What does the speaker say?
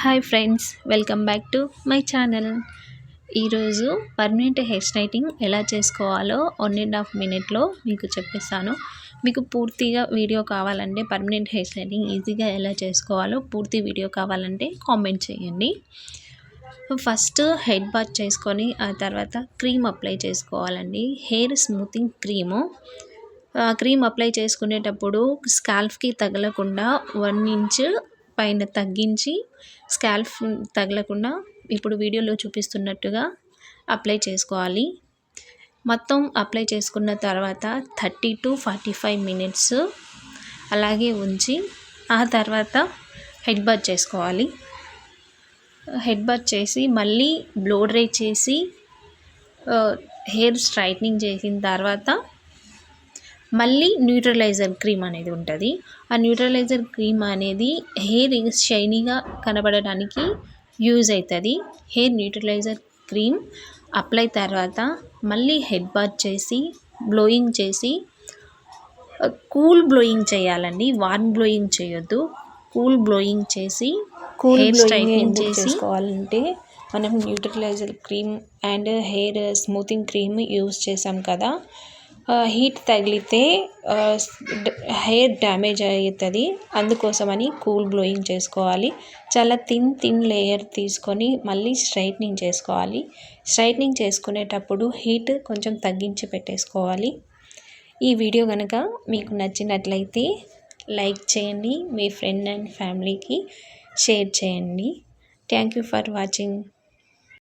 Hi friends, welcome back to my channel. ఈరోజు permanent hair straightening ఎలా చేసుకోవాలో 1.5 మినిట్లో మీకు చెప్పేస్తాను. మీకు పూర్తిగా వీడియో కావాలంటే, పర్మనెంట్ హెయిర్ స్ట్రైటింగ్ ఈజీగా ఎలా చేసుకోవాలో పూర్తి వీడియో కావాలంటే కామెంట్ చేయండి. ఫస్ట్ హెడ్ బాత్ చేసుకొని ఆ తర్వాత క్రీమ్ అప్లై చేసుకోవాలండి. హెయిర్ స్మూతింగ్ క్రీమ్ అప్లై చేసుకునేటప్పుడు స్కాల్ఫ్కి తగలకుండా 1 ఇంచ్ పైన తగ్గించి, స్కాల్ఫ్ తగలకుండా ఇప్పుడు వీడియోలో చూపిస్తున్నట్టుగా అప్లై చేసుకోవాలి. మొత్తం అప్లై చేసుకున్న తర్వాత 30 to 45 మినిట్స్ అలాగే ఉంచి ఆ తర్వాత హెడ్ బాత్ చేసుకోవాలి. హెడ్ బాత్ చేసి మళ్ళీ బ్లో డ్రై చేసి హెయిర్ స్ట్రైట్నింగ్ చేసిన తర్వాత మళ్ళీ న్యూట్రలైజర్ క్రీమ్ అనేది ఉంటుంది. ఆ న్యూట్రలైజర్ క్రీమ్ అనేది హెయిర్ షైనీగా కనబడడానికి యూజ్ అవుతుంది. హెయిర్ న్యూట్రలైజర్ క్రీమ్ అప్లై తర్వాత మళ్ళీ హెడ్ బాత్ చేసి బ్లోయింగ్ చేసి, కూల్ బ్లోయింగ్ చేయాలండి. వార్మ్ బ్లోయింగ్ చేయొద్దు. కూల్ బ్లోయింగ్ చేసి హెయిర్ స్ట్రైట్నింగ్ చేసుకోవాలంటే మనం neutraliser cream and hair smoothing cream use చేసాం కదా, హీట్ తగిలితే హెయిర్ డ్యామేజ్ అవుతుంది. అందుకోసమని కూల్ బ్లోయింగ్ చేసుకోవాలి. చాలా థిన్ లేయర్ తీసుకొని మళ్ళీ స్ట్రైట్నింగ్ చేసుకోవాలి. స్ట్రైట్నింగ్ చేసుకునేటప్పుడు హీట్ కొంచెం తగ్గించి పెట్టేసుకోవాలి. ఈ వీడియో కనుక మీకు నచ్చినట్లయితే లైక్ చేయండి, మీ ఫ్రెండ్ అండ్ ఫ్యామిలీకి షేర్ చేయండి. Thank you for watching.